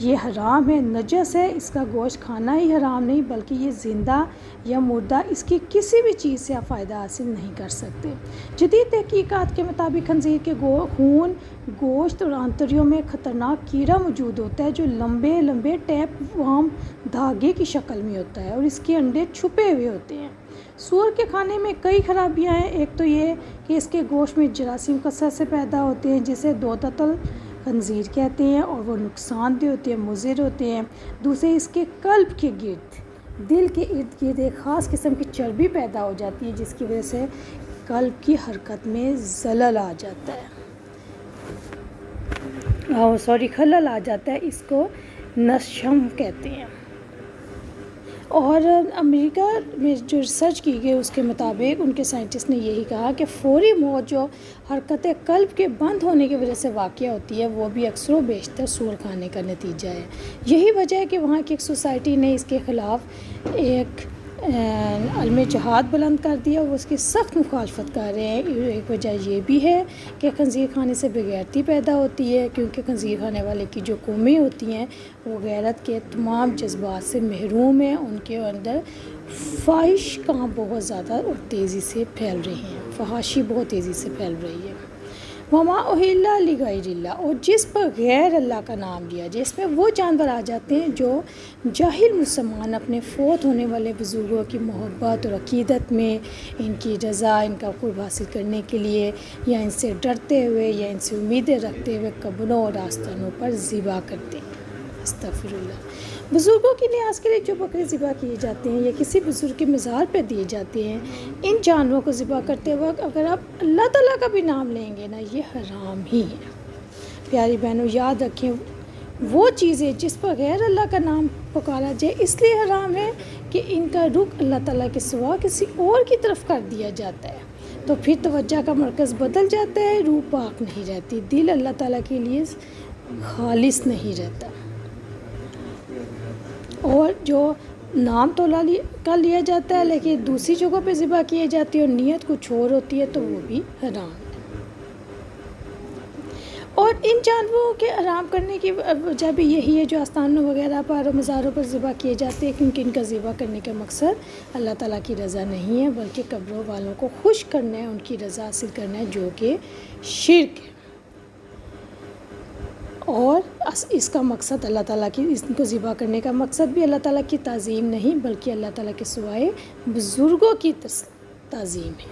یہ حرام ہے، نجس ہے، اس کا گوشت کھانا ہی حرام نہیں بلکہ یہ زندہ یا مردہ اس کی کسی بھی چیز سے آپ فائدہ حاصل نہیں کر سکتے۔ جدید تحقیقات کے مطابق خنزیر کے خون، گوشت اور آنتڑیوں میں خطرناک کیڑا موجود ہوتا ہے جو لمبے لمبے ٹیپ وارم دھاگے کی شکل میں ہوتا ہے اور اس کے انڈے چھپے ہوئے ہوتے ہیں۔ سور کے کھانے میں کئی خرابیاں ہیں۔ ایک تو یہ کہ اس کے گوشت میں جراثیم کثرت سے پیدا ہوتے ہیں جسے دودتل خنزیر کہتے ہیں اور وہ نقصان دہ ہوتے ہیں، مضر ہوتے ہیں۔ دوسرے اس کے قلب کے گرد، دل کے ارد گرد ایک خاص قسم کی چربی پیدا ہو جاتی ہے جس کی وجہ سے قلب کی حرکت میں خلل آ جاتا ہے، اس کو نشم کہتے ہیں۔ اور امریکہ میں جو ریسرچ کی گئی اس کے مطابق ان کے سائنٹسٹ نے یہی کہا کہ فوری موت جو حرکت قلب کے بند ہونے کی وجہ سے واقع ہوتی ہے وہ بھی اکثر و بیشتر سور کھانے کا نتیجہ ہے۔ یہی وجہ ہے کہ وہاں کی ایک سوسائٹی نے اس کے خلاف ایک علم جہاد بلند کر دیا، وہ اس کی سخت مخالفت کر رہے ہیں۔ ایک وجہ یہ بھی ہے کہ خنزیر کھانے سے بےغیرتی پیدا ہوتی ہے کیونکہ خنزیر کھانے والے کی جو قومیں ہوتی ہیں وہ غیرت کے تمام جذبات سے محروم ہیں، ان کے اندر فحش کام بہت زیادہ اور تیزی سے پھیل رہی ہیں، فحاشی بہت تیزی سے پھیل رہی ہے۔ وما اہل لغیر اللہ، اور جس پر غیر اللہ کا نام لیا جائے، اس میں وہ جانور آ جاتے ہیں جو جاہل مسلمان اپنے فوت ہونے والے بزرگوں کی محبت اور عقیدت میں ان کی رضا، ان کا قرب حاصل کرنے کے لیے یا ان سے ڈرتے ہوئے یا ان سے امیدیں رکھتے ہوئے قبروں اور آستانوں پر ذبح کرتے ہیں۔ استغفر اللہ۔ بزرگوں کی نیاز کے لیے جو بکرے ذبح کیے جاتے ہیں یا کسی بزرگ کے مزار پہ دیے جاتے ہیں، ان جانوروں کو ذبح کرتے وقت اگر آپ اللہ تعالیٰ کا بھی نام لیں گے نا، یہ حرام ہی ہے۔ پیاری بہنوں، یاد رکھیں وہ چیزیں جس پر غیر اللہ کا نام پکارا جائے اس لیے حرام ہے کہ ان کا رخ اللہ تعالیٰ کے سوا کسی اور کی طرف کر دیا جاتا ہے، تو پھر توجہ کا مرکز بدل جاتا ہے، روح پاک نہیں رہتی، دل اللہ تعالیٰ کے لیے خالص نہیں رہتا، اور جو نام تو کا لیا جاتا ہے لیکن دوسری جگہوں پہ ذبح کیے جاتی ہے اور نیت کچھ اور ہوتی ہے تو وہ بھی حرام ہے۔ اور ان جانوروں کے حرام کرنے کی وجہ بھی یہی ہے جو آستانوں وغیرہ پر اور مزاروں پر ذبح کیے جاتے ہیں، کیونکہ ان کا ذبح کرنے کا مقصد اللہ تعالیٰ کی رضا نہیں ہے بلکہ قبروں والوں کو خوش کرنا ہے، ان کی رضا حاصل کرنا ہے، جو کہ شرک ہے۔ اور اس کا مقصد اللہ تعالیٰ کی، اس کو ذبح کرنے کا مقصد بھی اللہ تعالیٰ کی تعظیم نہیں بلکہ اللہ تعالیٰ کے سوائے بزرگوں کی تعظیم ہے۔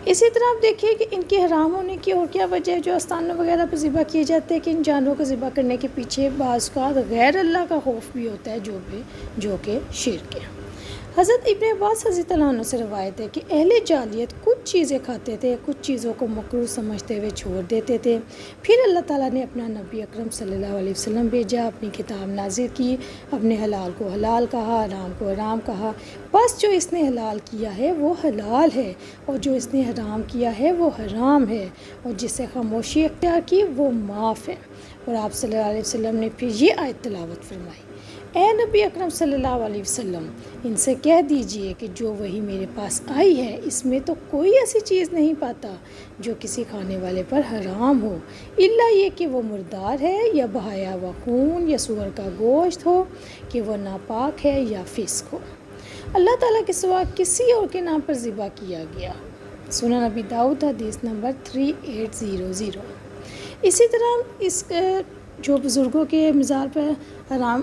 اسی طرح آپ دیکھیے کہ ان کے حرام ہونے کی اور کیا وجہ ہے جو آستانوں وغیرہ پر ذبح کیے جاتے ہیں، کہ ان جانوروں کو ذبح کرنے کے پیچھے بعض کا غیر اللہ کا خوف بھی ہوتا ہے جو کہ شرک ہے۔ حضرت ابن عباس رضی اللہ عنہ سے روایت ہے کہ اہل جاہلیت کچھ چیزیں کھاتے تھے، کچھ چیزوں کو مکروہ سمجھتے ہوئے چھوڑ دیتے تھے، پھر اللہ تعالیٰ نے اپنا نبی اکرم صلی اللہ علیہ وسلم بھیجا، اپنی کتاب نازل کی، اپنے حلال کو حلال کہا، حرام کو حرام کہا، بس جو اس نے حلال کیا ہے وہ حلال ہے اور جو اس نے حرام کیا ہے وہ حرام ہے، اور جسے خاموشی اختیار کی وہ معاف ہے۔ اور آپ صلی اللہ علیہ وسلم نے پھر یہ آیت تلاوت فرمائی، اے نبی اکرم صلی اللہ علیہ وسلم، ان سے کہہ دیجئے کہ جو وہی میرے پاس آئی ہے اس میں تو کوئی ایسی چیز نہیں پاتا جو کسی کھانے والے پر حرام ہو، الا یہ کہ وہ مردار ہے یا بہایا ہوا خون یا سور کا گوشت ہو، کہ وہ ناپاک ہے یا فسق ہو، اللہ تعالیٰ کے سوا کسی اور کے نام پر ذبح کیا گیا۔ سنن ابی داؤد حدیث نمبر 3800۔ اسی طرح اس جو بزرگوں کے مزار پر حرام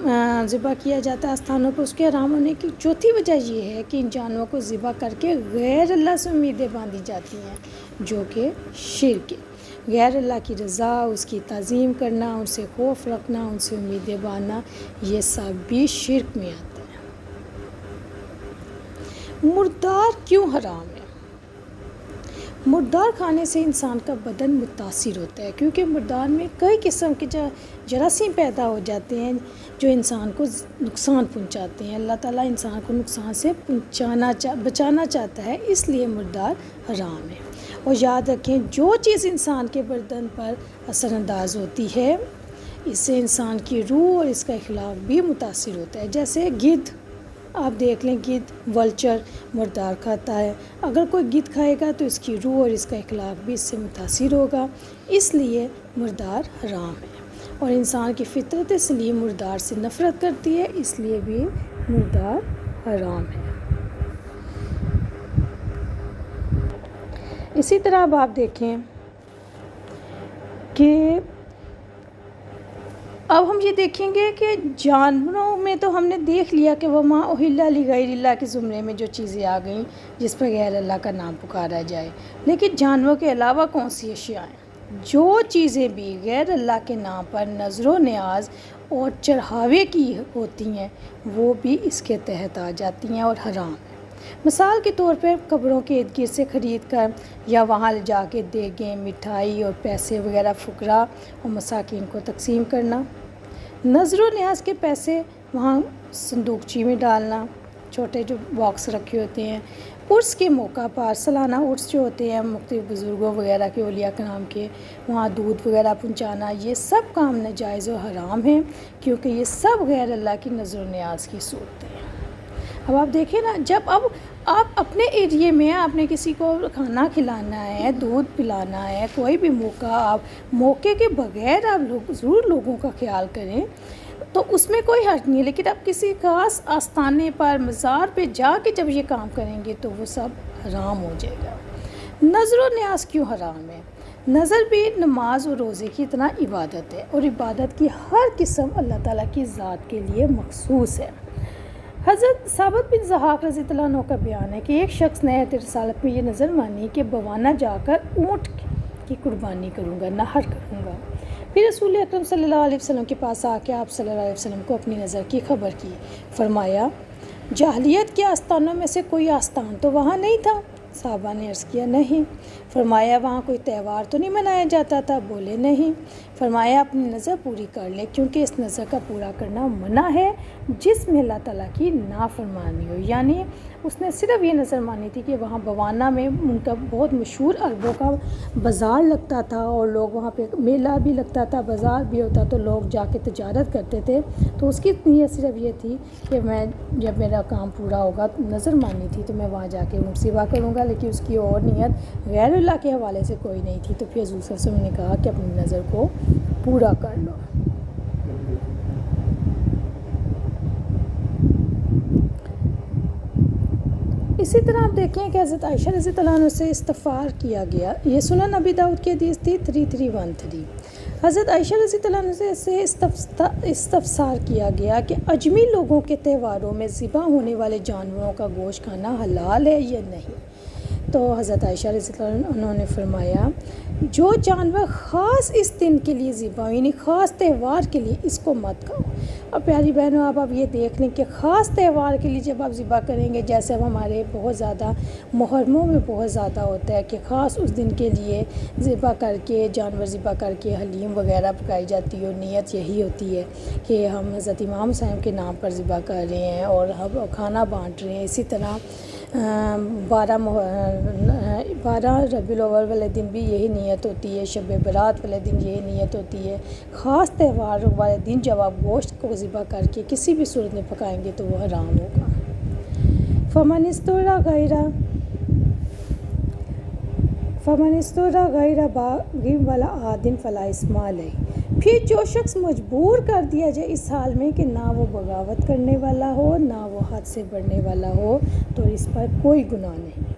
ذبح کیا جاتا ہے آستانوں پر، اس کے حرام ہونے کی چوتھی وجہ یہ ہے کہ ان جانوروں کو ذبح کر کے غیر اللہ سے امیدیں باندھی جاتی ہیں، جو کہ شرک ہے۔ غیر اللہ کی رضا، اس کی تعظیم کرنا، ان سے خوف رکھنا، ان سے امیدیں باندھنا، یہ سب بھی شرک میں آتا ہے۔ مردار کیوں حرام ہے؟ مردار کھانے سے انسان کا بدن متاثر ہوتا ہے کیونکہ مردار میں کئی قسم کے جراثیم پیدا ہو جاتے ہیں جو انسان کو نقصان پہنچاتے ہیں۔ اللہ تعالیٰ انسان کو نقصان سے بچانا چاہتا ہے، اس لیے مردار حرام ہے۔ اور یاد رکھیں جو چیز انسان کے بدن پر اثر انداز ہوتی ہے اس سے انسان کی روح اور اس کا اخلاق بھی متاثر ہوتا ہے، جیسے گدھ، آپ دیکھ لیں گدھ ولچر مردار کھاتا ہے، اگر کوئی گدھ کھائے گا تو اس کی روح اور اس کا اخلاق بھی اس سے متاثر ہوگا، اس لیے مردار حرام ہے۔ اور انسان کی فطرت سلیم مردار سے نفرت کرتی ہے، اس لیے بھی مردار حرام ہے۔ اسی طرح اب آپ دیکھیں کہ اب ہم یہ دیکھیں گے کہ جانوروں میں تو ہم نے دیکھ لیا کہ وما اہل لغیر اللہ کے زمرے میں جو چیزیں آ گئیں جس پر غیر اللہ کا نام پکارا جائے، لیکن جانوروں کے علاوہ کون سی اشیاء ہیں؟ جو چیزیں بھی غیر اللہ کے نام پر نظر و نیاز اور چڑھاوے کی ہوتی ہیں وہ بھی اس کے تحت آ جاتی ہیں اور حرام ہیں۔ مثال کے طور پر قبروں کے ارد گرد سے خرید کر یا وہاں جا کے دیگیں، مٹھائی اور پیسے وغیرہ فقراء اور مساکین کو تقسیم کرنا، نظر و نیاز کے پیسے وہاں صندوقچی میں ڈالنا، چھوٹے جو باکس رکھے ہوتے ہیں، عرس کے موقع پر سالانہ عرس جو ہوتے ہیں مختلف بزرگوں وغیرہ کے، اولیاء کرام کے، وہاں دودھ وغیرہ پہنچانا، یہ سب کام ناجائز و حرام ہیں کیونکہ یہ سب غیر اللہ کی نظر و نیاز کی صورتیں ہیں۔ اب آپ دیکھیں نا، جب اب آپ اپنے ایریے میں آپ نے کسی کو کھانا کھلانا ہے، دودھ پلانا ہے، کوئی بھی موقع، آپ موقع کے بغیر آپ ضرور لوگوں کا خیال کریں تو اس میں کوئی حرج نہیں ہے، لیکن آپ کسی خاص آستانے پر، مزار پہ جا کے جب یہ کام کریں گے تو وہ سب حرام ہو جائے گا۔ نظر و نیاز کیوں حرام ہے؟ نظر بھی نماز اور روزے کی طرح عبادت ہے، اور عبادت کی ہر قسم اللہ تعالیٰ کی ذات کے لیے مخصوص ہے۔ حضرت ثابت بن ضحاک رضی اللہ عنہ کا بیان ہے کہ ایک شخص نے ایت رسالت میں یہ نظر مانی کہ بوانہ جا کر اونٹ کی قربانی کروں گا، نہر کروں گا۔ پھر رسول اکرم صلی اللہ علیہ وسلم کے پاس آ کے آپ صلی اللہ علیہ وسلم کو اپنی نظر کی خبر کی، فرمایا جاہلیت کے آستانوں میں سے کوئی آستان تو وہاں نہیں تھا؟ صحابہ نے عرض کیا نہیں۔ فرمایا وہاں کوئی تہوار تو نہیں منایا جاتا تھا؟ بولے نہیں۔ فرمایا اپنی نظر پوری کر لے کیونکہ اس نظر کا پورا کرنا منع ہے جس میں اللہ تعالیٰ کی نافرمانی ہو۔ یعنی اس نے صرف یہ نظر مانی تھی کہ وہاں بوانہ میں ان کا بہت مشہور عربوں کا بازار لگتا تھا اور لوگ وہاں پہ میلہ بھی لگتا تھا، بازار بھی ہوتا، تو لوگ جا کے تجارت کرتے تھے، تو اس کی نیت صرف یہ تھی کہ میں جب میرا کام پورا ہوگا، نظر مانی تھی تو میں وہاں جا کے اونٹ ذبح کروں گا، لیکن اس کی اور نیت غیر اللہ کے حوالے سے کوئی نہیں تھی۔ تو پھر حضور صلی اللہ علیہ وسلم نے کہا کہ اپنی نظر کو پورا کر لو۔ اسی طرح آپ دیکھیں کہ حضرت عائشہ رضی اللہ عنہ سے استغفار کیا گیا، یہ سنن نبی داؤد کی حدیث تھی 3313۔ حضرت عائشہ رضی اللہ عنہ سے استفسار کیا گیا کہ اجمی لوگوں کے تہواروں میں ذبح ہونے والے جانوروں کا گوشت کھانا حلال ہے یا نہیں؟ تو حضرت عائشہ رضی اللہ عنہ نے فرمایا جو جانور خاص اس دن کے لیے ذبح، یعنی خاص تہوار کے لیے، اس کو مت کھاؤ۔ اور پیاری بہنوں، آپ یہ دیکھ لیں کہ خاص تہوار کے لیے جب آپ ذبح کریں گے، جیسے اب ہمارے بہت زیادہ محرموں میں بہت زیادہ ہوتا ہے کہ خاص اس دن کے لیے ذبح کر کے، جانور ذبح کر کے حلیم وغیرہ پکائی جاتی ہے، اور نیت یہی ہوتی ہے کہ ہم حضرت امام حسین کے نام پر ذبح کر رہے ہیں اور ہم کھانا بانٹ رہے ہیں۔ اسی طرح 12 ربیع الاول والے دن بھی یہی نیت ہوتی ہے، شب برات والے دن یہی نیت ہوتی ہے۔ خاص تہوار والے دن جب آپ گوشت کو ذبح کر کے کسی بھی صورت میں پکائیں گے تو وہ حرام ہوگا۔ فمن استر غیر باغ ولا عاد فلا اثم علیہ، پھر جو شخص مجبور کر دیا جائے اس حال میں کہ نہ وہ بغاوت کرنے والا ہو نہ وہ حد سے بڑھنے والا ہو تو اس پر کوئی گناہ نہیں۔